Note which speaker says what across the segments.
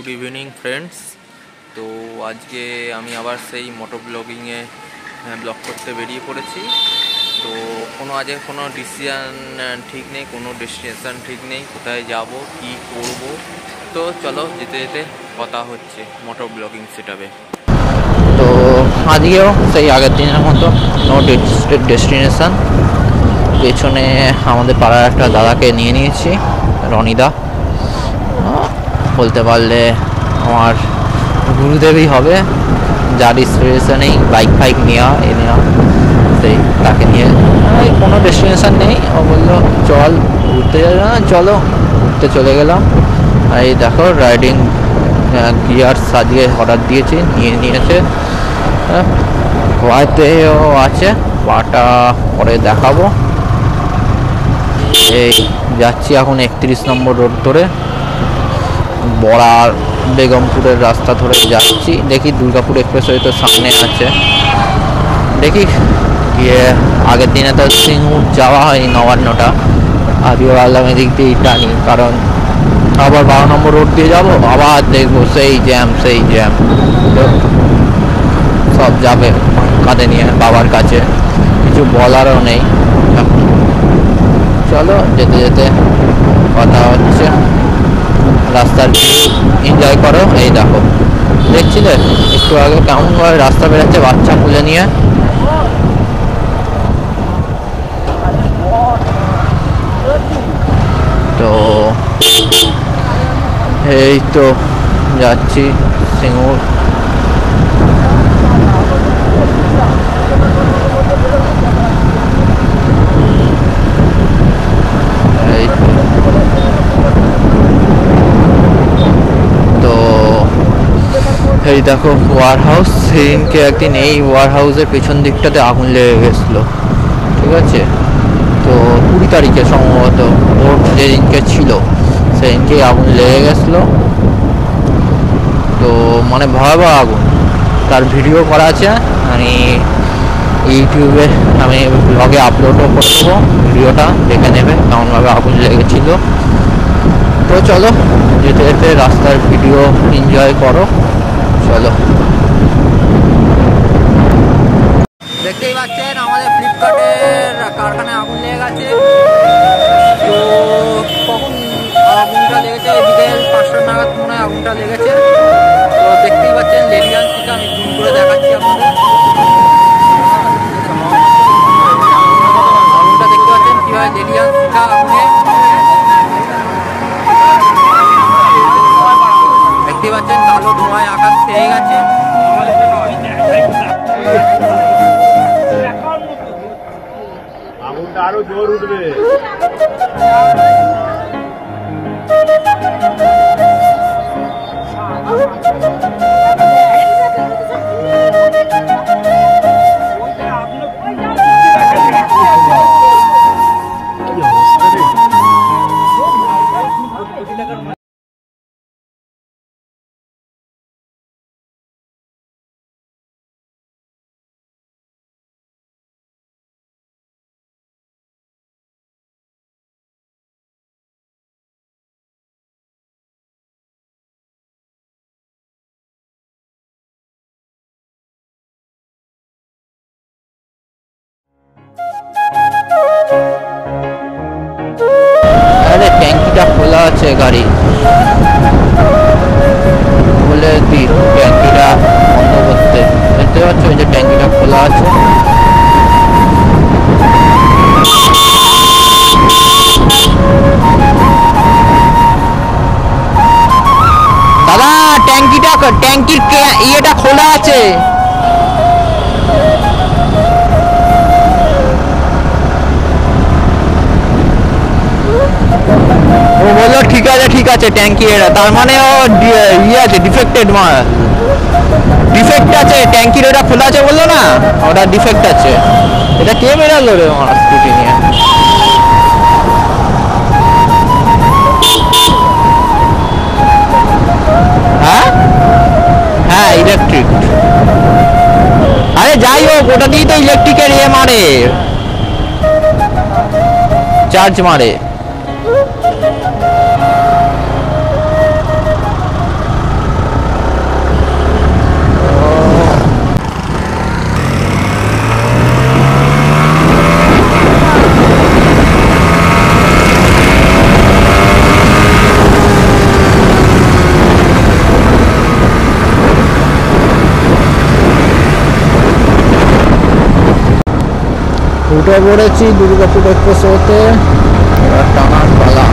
Speaker 1: Good evening friends. তো আজকে আমি আবার সেই মোটর ব্লগিংয়ে ব্লগ করতে বেরিয়ে পড়েছি। তো কোনো ডিসিশান ঠিক নেই, কোনো ডেস্টিনেশান ঠিক নেই, কোথায় যাব কি করব। তো চলো যেতে যেতে কথা হচ্ছে মোটর ব্লগিং সেটআপে।
Speaker 2: তো আজকেও সেই আগের দিনের মতো নো ডেস্টিনেশান। পেছনে আমাদের পাড়ার একটা দাদাকে নিয়ে নিয়েছি, রনিদা, বলতে পারলে আমার গুরুদেবই হবে, যার ইন্সপিরেশনেই বাইক ফাইক নেওয়া সেই তাকে নিয়ে কোনো ডেস্টিনেশান নেই। ও বললো চল ঘুরতে যাবে না, চলো ঘুরতে চলে গেলাম। আর এই দেখো রাইডিং গিয়ার সাজিয়ে অর্ডার দিয়েছি, নিয়েছে। গোয়াতেও আছে, পাটা পরে দেখাবো। এই যাচ্ছি এখন 31 নম্বর রোড ধরে, বড়ার বেগমপুরের রাস্তা ধরে যাচ্ছি। দেখি দুর্গাপুর এক্সপ্রেসওয়ে তো সামনে আছে, দেখি গিয়ে। আগের দিনে তো সিঙ্গুর যাওয়া হয়নি, নবান্নটা। আজকে ভাবলাম এদিক দিয়ে টানি, কারণ আবার 12 নম্বর রোড দিয়ে যাবো, আবার দেখবো সেই জ্যাম। তো সব যাবে কাঁধে নিয়ে বাবার কাছে, কিছু বলারও নেই। চলো যেতে যেতে কথা হচ্ছে। রাস্তার এনজয় করো। এই দেখো দেখছিলে একটু আগে কেমন ভাবে রাস্তা বেরোচ্ছে বাচ্চা কুলে নিয়ে। তো এই তো যাচ্ছি সিঙ্গুর। এই দেখো ওয়ার হাউস। সেদিনকে একদিন এই ওয়ার হাউসের পেছন দিকটাতে আগুন লেগে গেছিলো, ঠিক আছে? তো 20 তারিখে সম্ভবত ওর যেদিনকে ছিল সেদিনকে আগুন লেগে গেছিলো। তো মানে ভয়াবহ আগুন, তার ভিডিও করা আছে। আমি ইউটিউবে আমি ব্লগে আপলোডও করে দেবো, ভিডিওটা দেখে নেবে কেমনভাবে আগুন লেগেছিলো। তো চলো যেতে যেতে রাস্তার ভিডিও এনজয় করো। চলো, দেখতেই পাচ্ছেন আমাদের ফ্লিপকার্টের কারখানায় আগুন লেগে গেছে। তো কখন আগুনটা লেগেছে? বিকেল 5টা নাগাদ মনে হয় আগুনটা লেগেছে। তো দেখতেই পাচ্ছেন লেলিয়ান থেকে আমি জুম করে দেখাচ্ছি আপনাদের। আগুনটা দেখতে পাচ্ছেন কীভাবে লেলিয়ান শিখা আগুনে, দেখতে পাচ্ছেন কালো ধোঁয়ায় আকাশ ছেয়ে গেছে।
Speaker 3: আগুনটা আরো জোর উঠবে।
Speaker 2: আরে ট্যাঙ্কিটা খোলা আছে, গাড়ি বলে দি ট্যাঙ্কিটা বন্ধ করতে। দেখতে পাচ্ছ ওই যে ট্যাঙ্কিটা খোলা আছে। দাদা ট্যাঙ্কির ইয়েটা খোলা আছে। ও বললো ঠিক আছে ট্যাঙ্কি এটা, তার মানে ও ইয়ে আছে, ডিফেক্ট আছে ট্যাঙ্কির, ওটা খোলা আছে বললো না, ওটা ডিফেক্ট আছে। এটা কে বেরালো রে আমার স্কুটি নিয়ে? হ্যাঁ ইলেকট্রিক। আরে যাই হোক, ওটা দিয়েই তো ইলেকট্রিকের ইয়ে মারে, চার্জ মারে। উঠে পড়েছি দুর্গাপুর এক্সপ্রেসওয়েতে, এবার টানার পালা।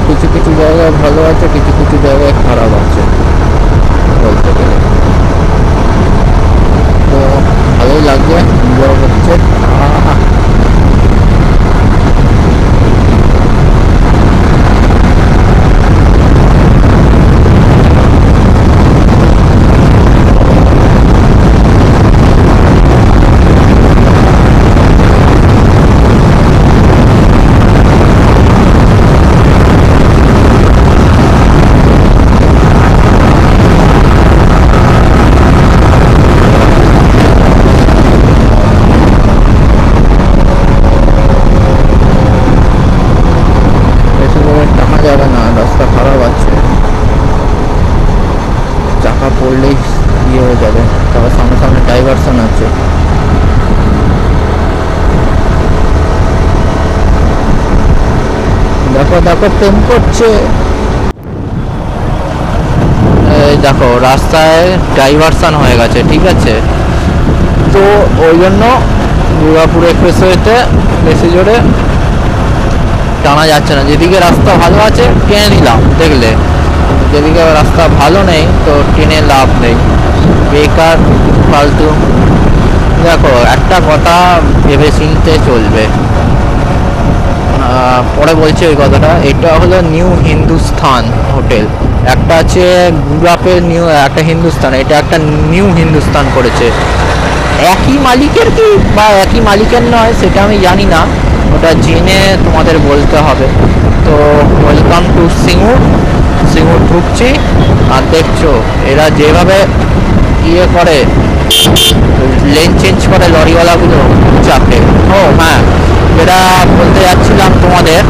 Speaker 2: কিছু কিছু জায়গায় ভালো আছে, কিছু কিছু জায়গায় খারাপ আছে বলতে গেলে। তো ভালোই লাগছে, এনজয় হচ্ছে। পড়লেই ইয়ে হয়ে যাবে, তারপর সামনে সামনে ডাইভারশন আছে। দেখো দেখো প্রেম করছে, এই দেখো রাস্তায় ডাইভারশন হয়ে গেছে, ঠিক আছে। তো ওই জন্য দুর্গাপুর এক্সপ্রেসওয়েতে বেশি জোরে টানা যাচ্ছে না। যেদিকে রাস্তা ভালো আছে টেনে নিলাম, দেখলে যেদিকে রাস্তা ভালো নেই তো ট্রেনে লাভ নেই, বেকার ফালতু। দেখো একটা কথা ভেবে চিনতে চলবে, পরে বলছি ওই কথাটা। এটা হলো নিউ হিন্দুস্থান হোটেল, একটা আছে গুজরাটের নিউ একটা হিন্দুস্তান, এটা একটা নিউ হিন্দুস্তান করেছে। একই মালিকের কি বা একই মালিকের নয় সেটা আমি জানি না, ওটা জেনে তোমাদের বলতে হবে। তো ওয়েলকাম টু সিঙ্গুর, সিঙ্গুর ঢুকছি। আর দেখছো এরা যেভাবে ইয়ে করে, লেন চেঞ্জ করে লরিওয়ালাগুলো চাপে। ও হ্যাঁ, যেটা বলতে যাচ্ছিলাম তোমাদের,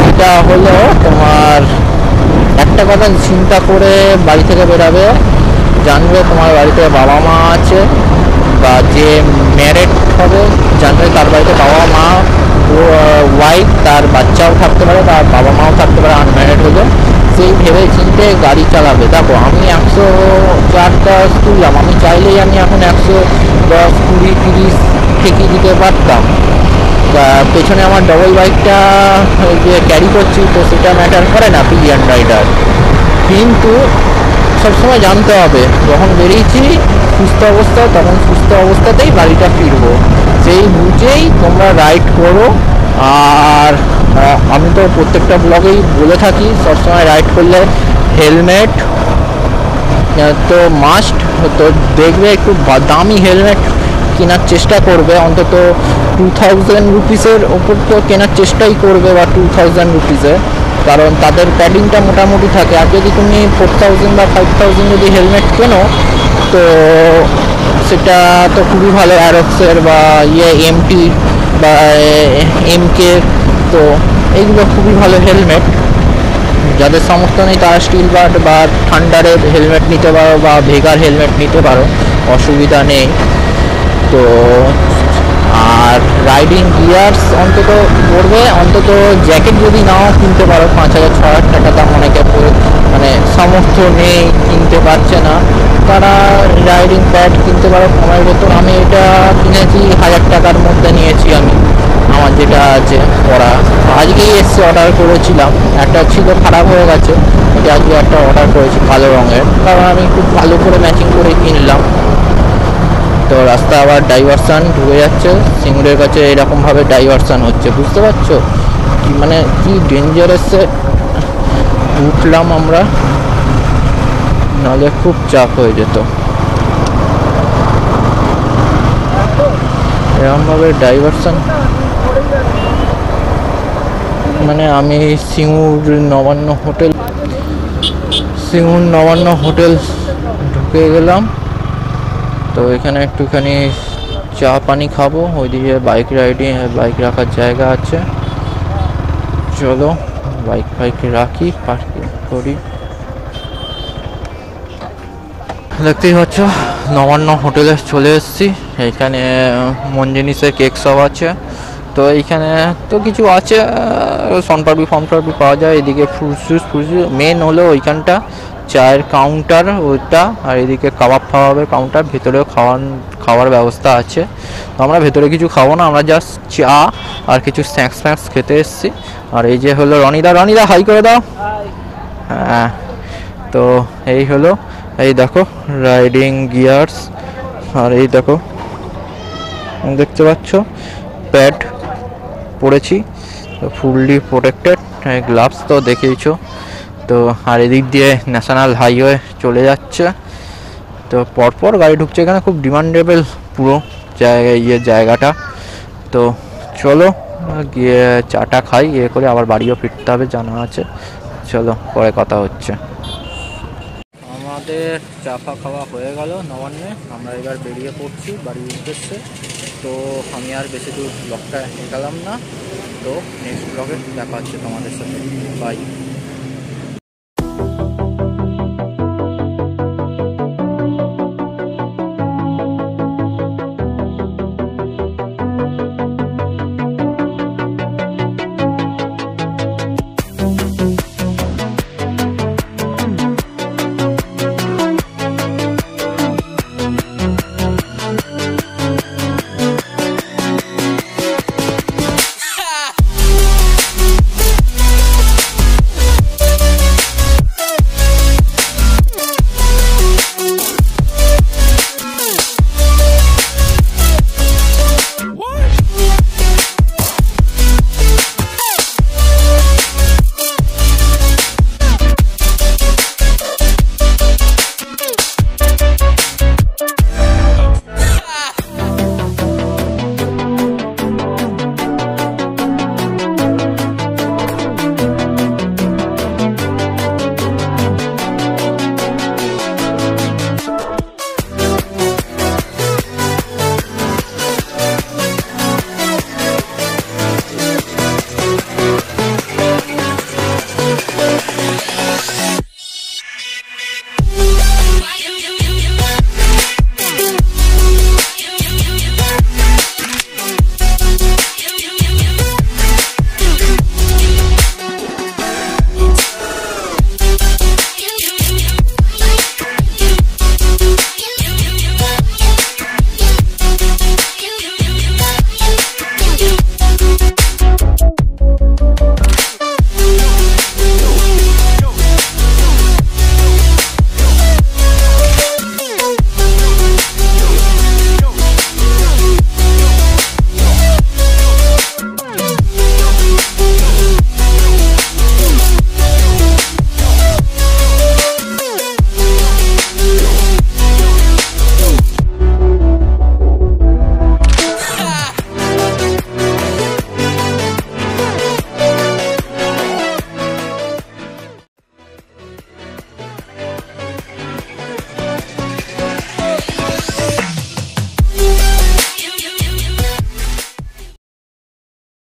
Speaker 2: সেটা হলো তোমার একটা কথা চিন্তা করে বাড়ি থেকে বেরাবে, জানবে তোমার বাড়িতে বাবা মা আছে, বা যে ম্যারেড হবে জানবে তার বাড়িতে বাবা মা ওয়াইফ তার বাচ্চাও থাকতে পারে, তার বাবা মাও থাকতে পারে আনম্যারেড হলে। সেই ভেবে চিনতে গাড়ি চালাবে। দেখো আমি 104টা তুললাম, আমি চাইলেই আমি এখন 110, 20, 30 ঠেকিয়ে দিতে পারতাম। পেছনে আমার ডবল বাইকটা যে ক্যারি করছি তো সেটা ম্যাটার করে না, পিলিয়ন রাইডার। কিন্তু সবসময় জানতে হবে যখন বেরিয়েছি সুস্থ অবস্থা, তখন সুস্থ অবস্থাতেই বাড়িটা ফিরবো, সেই বুঝেই তোমরা রাইড করো। আর আমি তো প্রত্যেকটা ব্লগেই বলে থাকি সবসময় রাইড করলে হেলমেট তো মাস্ট। তো দেখবে একটু দামি হেলমেট কেনার চেষ্টা করবে, অন্তত 2000 রুপিসের ওপর তো কেনার চেষ্টাই করবে, বা 2000 রুপিসের, কারণ তাদের প্যাডিংটা মোটামুটি থাকে। আর যদি তুমি 4000 বা 5000 যদি হেলমেট কেনো তো সেটা তো খুবই ভালো, অ্যারক্সের বা এমটি বা এমকে, তো এইগুলো খুবই ভালো হেলমেট। যাদের সামর্থ্য নেই তারা স্টিল বার্ড বা থান্ডারের হেলমেট নিতে পারো, বা ভেগার হেলমেট নিতে পারো, অসুবিধা নেই। তো আর রাইডিং গিয়ার্স অন্তত পড়বে, অন্তত জ্যাকেট যদি নাও কিনতে পারো 5000-6000 টাকা দাম, অনেকে মানে সামর্থ্য নেই কিনতে পারছে না, তারা রাইডিং প্যাড কিনতে পারো কমের ভেতর। আমি এটা কিনেছি 1000 টাকার মধ্যে নিয়েছি আমি আমার যেটা আছে করা, আজকেই এসে অর্ডার করেছিলাম, একটা ছিল খারাপ হয়ে গেছে, এটা আজকে একটা অর্ডার করেছি কালো রঙের, কারণ আমি খুব ভালো করে ম্যাচিং করে কিনলাম। তো রাস্তা আবার ডাইভারসান ঢুকে যাচ্ছে, সিঙ্গুরের কাছে এরকমভাবে ডাইভারসান হচ্ছে, বুঝতে পারছো কি মানে কি ডেঞ্জারাসে উঠলাম আমরা, নাহলে খুব চাপ হয়ে যেত। এরকমভাবে ডাইভারসান, মানে আমি সিঙ্গুর নবান্ন হোটেল ঢুকে গেলাম। তো এখানে একটুখানি চা পানি খাবো, ওইদিকে বাইক রাখার জায়গা আছে, চলো বাইক রাখি, পার্কিং করি। দেখতেই পাচ্ছ নবান্ন হোটেলে চলে এসেছি। এইখানে মন জিনিসের কেক সব আছে, তো এইখানে তো কিছু আছে, সনপাপড়ি পাওয়া যায়। এদিকে ফ্রুট জুস মেন হলো ওইখানটা চায়ের কাউন্টার ওইটা, আর এদিকে কাবাবের কাউন্টার, ভেতরেও খাওয়ার ব্যবস্থা আছে। তো আমরা ভেতরে কিছু খাবো না, আমরা জাস্ট চা আর কিছু স্ন্যাক্স খেতে এসেছি। আর এই যে হলো রনিদা হাই করে দাও। হ্যাঁ, তো এই হলো, এই দেখো রাইডিং গিয়ার্স, আর এই দেখো দেখতে পাচ্ছ প্যাড পরেছি, ফুললি প্রোটেক্টেড, গ্লাভস তো দেখেইছো। তো আর এদিক দিয়ে ন্যাশনাল হাইওয়ে চলে যাচ্ছে, তো পরপর গাড়ি ঢুকছে, এখানে খুব ডিমান্ডেবল পুরো জায়গাটা। তো চলো গিয়ে চাটা খাই, করে আবার বাড়িও ফিরতে হবে জানা আছে। চলো পরে কথা হচ্ছে। আমাদের চাপা খাওয়া হয়ে গেল নবান্নে, আমরা এবার বেরিয়ে পড়ছি বাড়ির উদ্দেশ্যে। তো আমি আর বেশি দূর ব্লগটা এগালাম না, তো নেক্সট ব্লগে দেখা হচ্ছে তোমাদের সাথে, বাই।